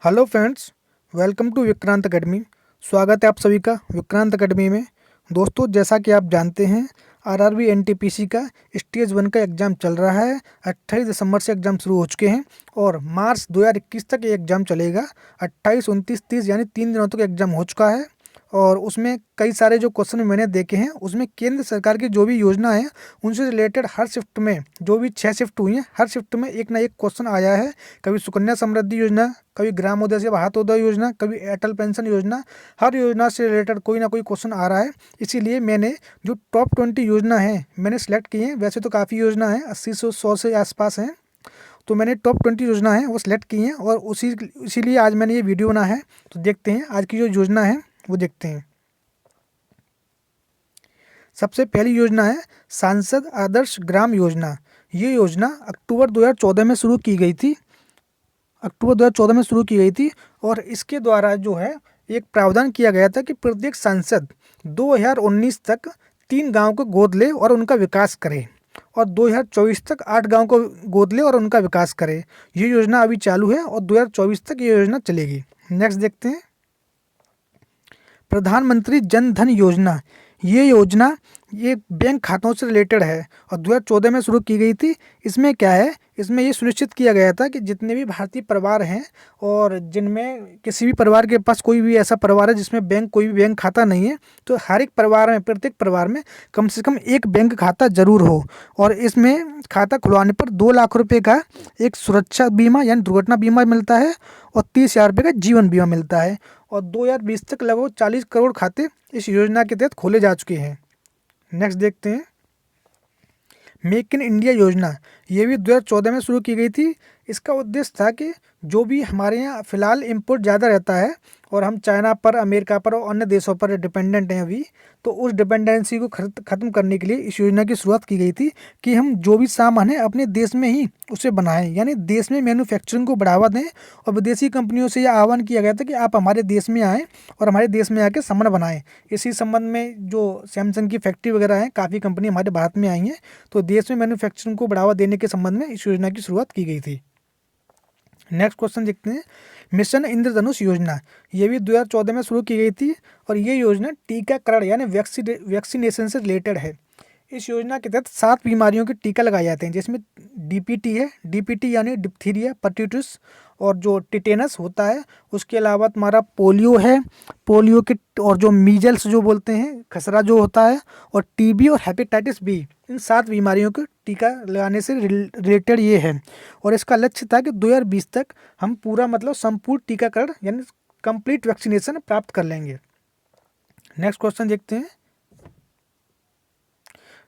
Hello friends, welcome to Vikrant academy. स्वागत है आप सभी का विक्रांत अकेडमी में। दोस्तों, जैसा कि आप जानते हैं, आरआरबी एनटीपीसी का स्टेज 1 का एग्ज़ाम चल रहा है। 28 दिसंबर से एग्ज़ाम शुरू हो चुके हैं और मार्च 2021 तक ये एग्ज़ाम चलेगा। 28, 29, 30 यानी 3 दिनों तक एग्ज़ाम हो चुका है और उसमें कई सारे जो क्वेश्चन मैंने देखे हैं, उसमें केंद्र सरकार की जो भी योजना है उनसे रिलेटेड हर शिफ्ट में, जो भी 6 शिफ्ट हुई हैं, हर शिफ्ट में एक ना एक क्वेश्चन आया है। कभी सुकन्या समृद्धि योजना, कभी ग्रामोदय से भातोदय योजना, कभी अटल पेंशन योजना। हर योजना से रिलेटेड कोई ना कोई क्वेश्चन आ रहा है। इसीलिए मैंने जो टॉप 20 योजना है मैंने सेलेक्ट की है। वैसे तो काफ़ी योजना है, 80 से 100 से आसपास हैं, तो मैंने टॉप 20 योजना है वो सिलेक्ट की हैं और इसीलिए आज मैंने ये वीडियो बना है। तो देखते हैं आज की जो योजना है वो देखते हैं। सबसे पहली योजना है सांसद आदर्श ग्राम योजना। ये योजना अक्टूबर 2014 में शुरू की गई थी। और इसके द्वारा जो है एक प्रावधान किया गया था कि प्रत्येक सांसद 2019 तक 3 गांव को गोद ले और उनका विकास करे और 2024 तक 8 गांव को गोद ले और उनका विकास करे। ये योजना अभी चालू है और 2024 तक ये योजना चलेगी। नेक्स्ट देखते हैं, प्रधानमंत्री जन धन योजना। ये योजना ये बैंक खातों से रिलेटेड है और 2014 में शुरू की गई थी। इसमें क्या है, इसमें ये सुनिश्चित किया गया था कि जितने भी भारतीय परिवार हैं और जिनमें किसी भी परिवार के पास कोई भी ऐसा परिवार है जिसमें कोई भी बैंक खाता नहीं है, तो हर एक परिवार में, प्रत्येक परिवार में कम से कम एक बैंक खाता जरूर हो। और इसमें खाता खुलवाने पर 2 लाख रुपए का एक सुरक्षा बीमा यानी दुर्घटना बीमा मिलता है और 30,000 रुपये का जीवन बीमा मिलता है। और 2020 तक लगभग 40 करोड़ खाते इस योजना के तहत खोले जा चुके हैं। नेक्स्ट देखते हैं, मेक इन इंडिया योजना। ये भी 2014 में शुरू की गई थी। इसका उद्देश्य था कि जो भी हमारे यहाँ फ़िलहाल इंपोर्ट ज़्यादा रहता है और हम चाइना पर, अमेरिका पर और अन्य देशों पर डिपेंडेंट हैं अभी, तो उस डिपेंडेंसी को ख़त्म करने के लिए इस योजना की शुरुआत की गई थी कि हम जो भी सामान है अपने देश में ही उसे बनाएं, यानी देश में मैन्युफैक्चरिंग को बढ़ावा दें। और विदेशी कंपनियों से यह आह्वान किया गया था कि आप हमारे देश में आएँ और हमारे देश में आके सामान बनाएं। इसी संबंध में जो सैमसंग की फैक्ट्री वगैरह हैं, काफ़ी कंपनी हमारे भारत में आई हैं, तो देश में मैन्युफैक्चरिंग को बढ़ावा देने के संबंध में इस योजना की शुरुआत की गई थी। नेक्स्ट क्वेश्चन देखते हैं, मिशन इंद्रधनुष योजना। ये भी 2014 में शुरू की गई थी और ये योजना टीकाकरण यानी वैक्सीनेशन से रिलेटेड है। इस योजना के तहत 7 बीमारियों के टीका लगाए जाते हैं, जिसमें डीपीटी है, डीपीटी यानी डिप्थीरिया, पर्ट्यूटिस और जो टिटेनस होता है। उसके अलावा तुम्हारा पोलियो है, पोलियो के, और जो मीजल्स जो बोलते हैं, खसरा जो होता है, और टीबी और हेपेटाइटिस बी। इन 7 बीमारियों के टीका लगाने से रिलेटेड ये है। और इसका लक्ष्य था कि 2020 तक हम पूरा मतलब संपूर्ण टीकाकरण यानी कंप्लीट वैक्सीनेशन प्राप्त कर लेंगे। नेक्स्ट क्वेश्चन देखते हैं,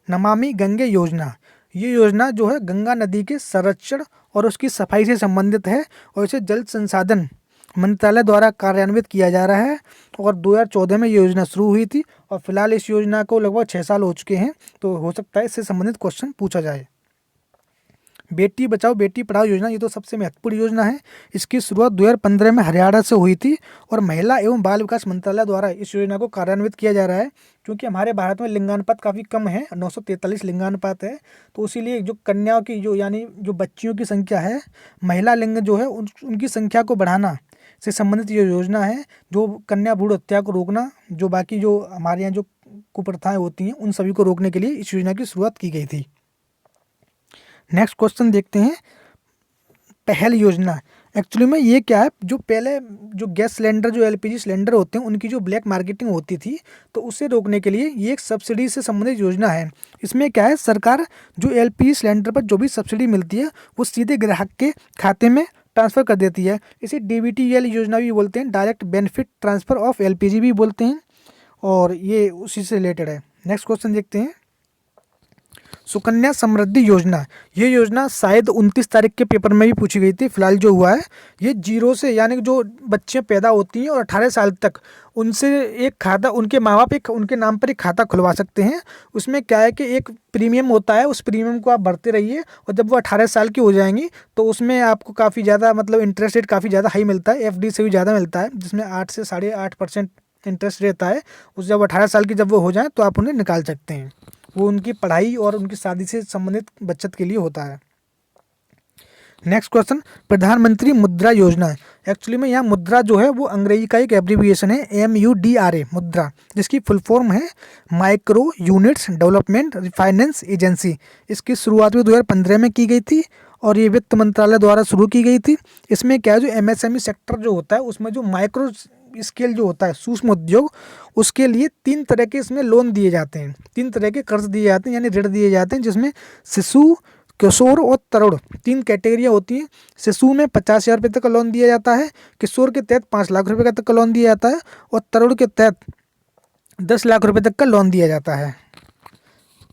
नमामि गंगे योजना। ये योजना जो है गंगा नदी के संरक्षण और उसकी सफाई से संबंधित है और इसे जल संसाधन मंत्रालय द्वारा कार्यान्वित किया जा रहा है। और 2014 में ये योजना शुरू हुई थी और फिलहाल इस योजना को लगभग 6 साल हो चुके हैं, तो हो सकता है इससे संबंधित क्वेश्चन पूछा जाए। बेटी बचाओ बेटी पढ़ाओ योजना, ये तो सबसे महत्वपूर्ण योजना है। इसकी शुरुआत 2015 में हरियाणा से हुई थी और महिला एवं बाल विकास मंत्रालय द्वारा इस योजना को कार्यान्वित किया जा रहा है। क्योंकि हमारे भारत में लिंगानुपात काफ़ी कम है, 943 लिंगानुपात है, तो इसीलिए जो कन्याओं की जो यानी जो बच्चियों की संख्या है, महिला लिंग जो है उनकी संख्या को बढ़ाना से संबंधित ये योजना है, जो कन्या भ्रूण हत्या को रोकना, जो बाकी जो हमारे यहाँ जो कुप्रथाएँ होती हैं उन सभी को रोकने के लिए इस योजना की शुरुआत की गई थी। नेक्स्ट क्वेश्चन देखते हैं, पहल योजना। एक्चुअली में ये क्या है, जो पहले जो गैस सिलेंडर, जो एलपीजी सिलेंडर होते हैं, उनकी जो ब्लैक मार्केटिंग होती थी, तो उसे रोकने के लिए ये एक सब्सिडी से संबंधित योजना है। इसमें क्या है, सरकार जो एलपीजी सिलेंडर पर जो भी सब्सिडी मिलती है वो सीधे ग्राहक के खाते में ट्रांसफ़र कर देती है। इसे डीबीटीएल योजना भी बोलते हैं, direct benefit transfer of LPG भी बोलते हैं, और ये उसी से रिलेटेड है। नेक्स्ट क्वेश्चन देखते हैं, सुकन्या समृद्धि योजना। ये योजना शायद 29 तारीख के पेपर में भी पूछी गई थी। फिलहाल जो हुआ है ये 0 से यानी जो बच्चियाँ पैदा होती हैं और 18 साल तक, उनसे एक खाता, उनके माँ बाप एक उनके नाम पर एक खाता खुलवा सकते हैं। उसमें क्या है कि एक प्रीमियम होता है, उस प्रीमियम को आप भरते रहिए और जब वो 18 साल की हो जाएंगी तो उसमें आपको काफ़ी ज़्यादा मतलब इंटरेस्ट रेट काफ़ी ज़्यादा हाई मिलता है, एफडी से भी ज़्यादा मिलता है, जिसमें 8 से 8.5% इंटरेस्ट रहता है। उस जब 18 साल की जब वो हो जाए तो आप उन्हें निकाल सकते हैं। वो उनकी पढ़ाई और उनकी शादी से संबंधित बचत के लिए होता है। नेक्स्ट क्वेश्चन, प्रधानमंत्री मुद्रा योजना। एक्चुअली में यहाँ मुद्रा जो है वो अंग्रेजी का एक एब्रीविएशन है, MUDRA मुद्रा, जिसकी फुल फॉर्म है micro units development finance agency. इसकी शुरुआत भी 2015 में की गई थी और ये वित्त मंत्रालय द्वारा शुरू की गई थी। इसमें क्या है, जो MSME सेक्टर जो होता है उसमें जो माइक्रो स्केल जो होता है, सूक्ष्म उद्योग, उसके लिए 3 तरह के इसमें लोन दिए जाते हैं, 3 तरह के कर्ज दिए जाते हैं यानी ऋण दिए जाते हैं, जिसमें शिशु, किशोर और तरुण 3 कैटेगरियाँ होती हैं। शिशु में 50,000 रुपये तक का लोन दिया जाता है, किशोर के तहत 5 लाख रुपये का तक का लोन दिया जाता है और तरुण के तहत 10 लाख रुपये तक का लोन दिया जाता है।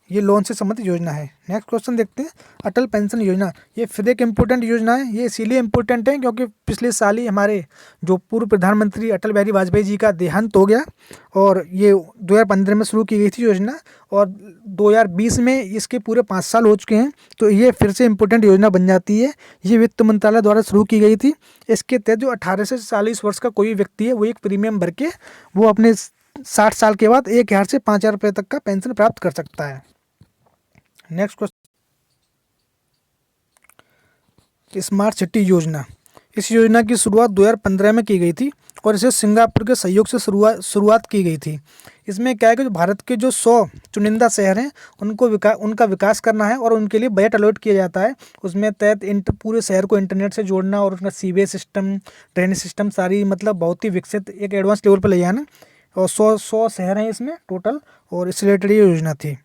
ये लोन से संबंधित योजना है। नेक्स्ट क्वेश्चन देखते हैं, अटल पेंशन योजना। ये फिर एक इम्पोर्टेंट योजना है। ये इसीलिए इम्पोर्टेंट है क्योंकि पिछले साल ही हमारे जो पूर्व प्रधानमंत्री अटल बिहारी वाजपेयी जी का देहांत हो गया और ये 2015 में शुरू की गई थी योजना और 2020 में इसके पूरे 5 साल हो चुके हैं, तो ये फिर से इम्पोर्टेंट योजना बन जाती है। ये वित्त मंत्रालय द्वारा शुरू की गई थी। इसके तहत जो 18 से 40 वर्ष का कोई व्यक्ति है वो एक प्रीमियम भर के वो अपने 60 साल के बाद 1,000 से 5,000 रुपये तक का पेंशन प्राप्त कर सकता है। नेक्स्ट क्वेश्चन, स्मार्ट सिटी योजना। इस योजना की शुरुआत 2015 में की गई थी और इसे सिंगापुर के सहयोग से शुरुआत की गई थी। इसमें क्या है कि भारत के जो 100 चुनिंदा शहर हैं उनका विकास करना है और उनके लिए बजट अलॉट किया जाता है। उसमें तहत पूरे शहर को इंटरनेट से जोड़ना और उसका सीवेज सिस्टम, ड्रेनेज सिस्टम सारी मतलब बहुत ही विकसित एक एडवांस लेवल पर ले जाना और 100 शहर हैं इसमें टोटल और इस रिलेटेड ये योजना थी।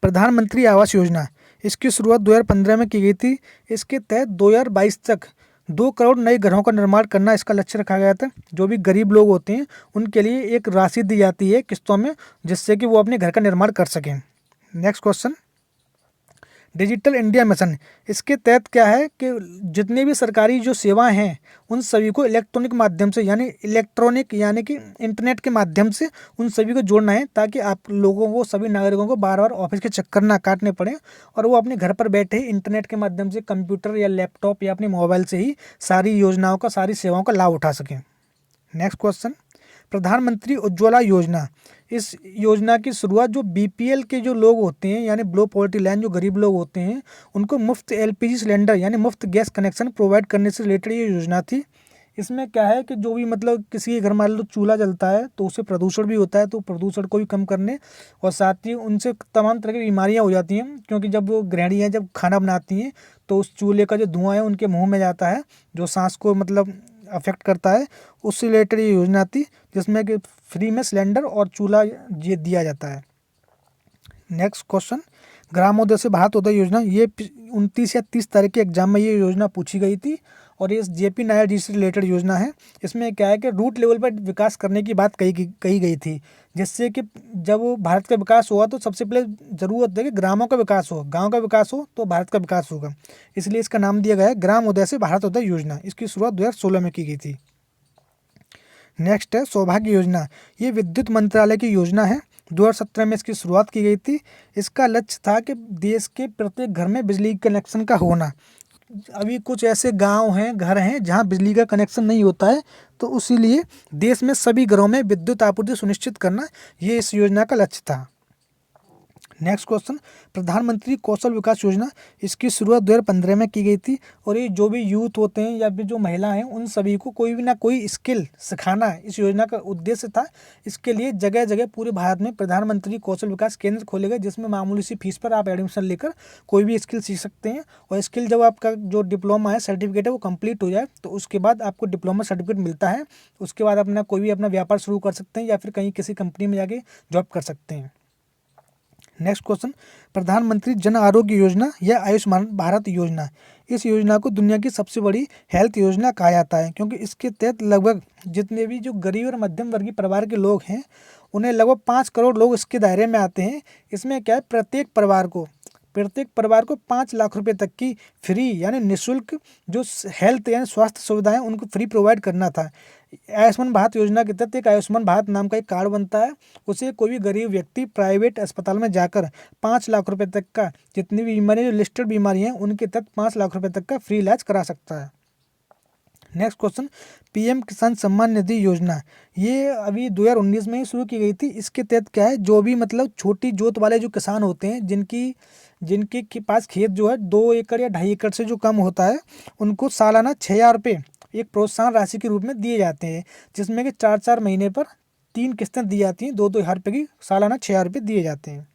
प्रधानमंत्री आवास योजना, इसकी शुरुआत 2015 में की गई थी। इसके तहत 2022 तक 2 करोड़ नए घरों का निर्माण करना इसका लक्ष्य रखा गया था। जो भी गरीब लोग होते हैं उनके लिए एक राशि दी जाती है किस्तों में, जिससे कि वो अपने घर का निर्माण कर सकें। Next question, digital India mission. इसके तहत क्या है कि जितनी भी सरकारी जो सेवाएं हैं उन सभी को इलेक्ट्रॉनिक माध्यम से यानी कि इंटरनेट के माध्यम से उन सभी को जोड़ना है, ताकि आप लोगों को, सभी नागरिकों को बार बार ऑफिस के चक्कर ना काटने पड़े और वो अपने घर पर बैठे ही इंटरनेट के माध्यम से कंप्यूटर या लैपटॉप या अपने मोबाइल से ही सारी योजनाओं का, सारी सेवाओं का लाभ उठा सकें। नेक्स्ट क्वेश्चन, प्रधानमंत्री उज्ज्वला योजना। इस योजना की शुरुआत जो BPL के जो लोग होते हैं यानी बिलो पॉवर्टी लाइन, जो गरीब लोग होते हैं उनको मुफ्त LPG सिलेंडर यानी मुफ्त गैस कनेक्शन प्रोवाइड करने से रिलेटेड ये योजना थी। इसमें क्या है कि जो भी मतलब किसी के घर मान लो चूल्हा जलता है तो उससे प्रदूषण भी होता है, तो प्रदूषण को भी कम करने और साथ ही उनसे तमाम तरह की बीमारियां हो जाती हैं, क्योंकि जब वो गृहिणियाँ जब खाना बनाती हैं तो उस चूल्हे का जो धुआं है उनके मुँह में जाता है, जो सांस को मतलब अफेक्ट करता है। उससे रिलेटेड ये योजना थी जिसमें कि फ्री में सिलेंडर और चूल्हा ये दिया जाता है। नेक्स्ट क्वेश्चन, ग्रामोदय से भारतोदय योजना। ये 29 या 30 तारीख के एग्जाम में ये योजना पूछी गई थी और ये JP नायर जी से रिलेटेड योजना है। इसमें क्या है कि रूट लेवल पर विकास करने की बात कही गई थी, जिससे कि जब भारत का विकास हुआ तो सबसे पहले ज़रूरत है कि ग्रामों का विकास हो, गांव का विकास हो तो भारत का विकास होगा। इसलिए इसका नाम दिया गया है ग्रामोदय से भारतोदय योजना। इसकी शुरुआत 2016 में की गई थी। नेक्स्ट है सौभाग्य योजना। ये विद्युत मंत्रालय की योजना है। 2017 में इसकी शुरुआत की गई थी। इसका लक्ष्य था कि देश के प्रत्येक घर में बिजली कनेक्शन का होना। अभी कुछ ऐसे गांव हैं, घर हैं जहां बिजली का कनेक्शन नहीं होता है, तो इसीलिए देश में सभी घरों में विद्युत आपूर्ति सुनिश्चित करना ये इस योजना का लक्ष्य था। नेक्स्ट क्वेश्चन, प्रधानमंत्री कौशल विकास योजना। इसकी शुरुआत 2015 में की गई थी और ये जो भी यूथ होते हैं या फिर जो महिला हैं उन सभी को कोई भी ना कोई स्किल सिखाना इस योजना का उद्देश्य था। इसके लिए जगह जगह पूरे भारत में प्रधानमंत्री कौशल विकास केंद्र खोले गए, जिसमें मामूली सी फीस पर आप एडमिशन लेकर कोई भी स्किल सीख सकते हैं। और स्किल जब आपका जो डिप्लोमा है, सर्टिफिकेट है, वो कंप्लीट हो जाए तो उसके बाद आपको डिप्लोमा सर्टिफिकेट मिलता है। उसके बाद अपना कोई भी अपना व्यापार शुरू कर सकते हैं या फिर कहीं किसी कंपनी में जाके जॉब कर सकते हैं। नेक्स्ट क्वेश्चन, प्रधानमंत्री जन आरोग्य योजना या आयुष्मान भारत योजना। इस योजना को दुनिया की सबसे बड़ी हेल्थ योजना कहा जाता है, क्योंकि इसके तहत लगभग जितने भी जो गरीब और मध्यम वर्गीय परिवार के लोग हैं उन्हें लगभग 5 करोड़ लोग इसके दायरे में आते हैं। इसमें क्या है, प्रत्येक परिवार को 5 लाख रुपए तक की फ्री यानी निःशुल्क जो हेल्थ यानी स्वास्थ्य सुविधाएं उनको फ्री प्रोवाइड करना था। आयुष्मान भारत योजना के तहत एक आयुष्मान भारत नाम का एक कार्ड बनता है। उसे कोई भी गरीब व्यक्ति प्राइवेट अस्पताल में जाकर 5 लाख रुपए तक का जितनी भी बीमारियाँ जो लिस्टेड बीमारी हैं उनके तहत 5 लाख रुपए तक का फ्री इलाज करा सकता है। नेक्स्ट क्वेश्चन, PM किसान सम्मान निधि योजना। ये अभी 2019 में ही शुरू की गई थी। इसके तहत क्या है, जो भी मतलब छोटी जोत वाले जो किसान होते हैं जिनके के पास खेत जो है 2 एकड़ या 2.5 एकड़ से जो कम होता है, उनको सालाना 6,000 रुपये एक प्रोत्साहन राशि के रूप में दिए जाते हैं, जिसमें कि 4-4 महीने पर 3 किस्तें दी जाती हैं, 2-2 हज़ार रुपये की, सालाना 6,000 रुपये दिए जाते हैं।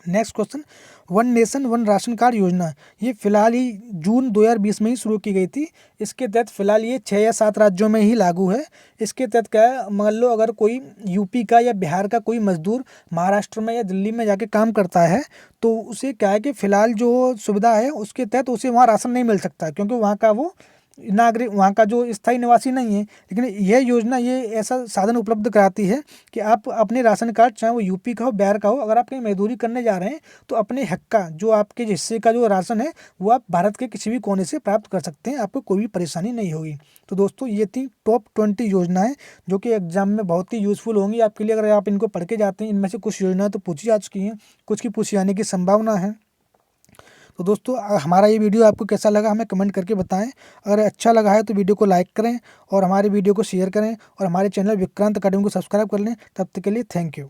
Next question, one nation one ration card योजना, ये फिलहाल ही जून 2020 में ही शुरू की गई थी। इसके तहत फिलहाल ये 6 या 7 राज्यों में ही लागू है। इसके तहत क्या है, मान लो अगर कोई यूपी का या बिहार का कोई मजदूर महाराष्ट्र में या दिल्ली में जाके काम करता है, तो उसे क्या है कि फिलहाल जो सुविधा है उसके तहत उसे वहाँ राशन नहीं मिल सकता, क्योंकि वहाँ का वो नागरिक, वहाँ का जो स्थायी निवासी नहीं है। लेकिन यह योजना ये ऐसा साधन उपलब्ध कराती है कि आप अपने राशन कार्ड, चाहे वो यूपी का हो, बिहार का हो, अगर आप कहीं मजदूरी करने जा रहे हैं तो अपने हक का, जो आपके हिस्से का जो राशन है, वो आप भारत के किसी भी कोने से प्राप्त कर सकते हैं, आपको कोई भी परेशानी नहीं होगी। तो दोस्तों, ये थी टॉप 20 योजनाएं जो कि एग्जाम में बहुत ही यूज़फुल होंगी आपके लिए, अगर आप इनको पढ़ के जाते हैं। इनमें से कुछ योजनाएं तो पूछी जा चुकी हैं, कुछ की पूछी जाने की संभावना है। तो दोस्तों, हमारा ये वीडियो आपको कैसा लगा हमें कमेंट करके बताएं। अगर अच्छा लगा है तो वीडियो को लाइक करें और हमारे वीडियो को शेयर करें, और हमारे चैनल विक्रांत अकेडमी को सब्सक्राइब कर लें। तब तक के लिए थैंक यू।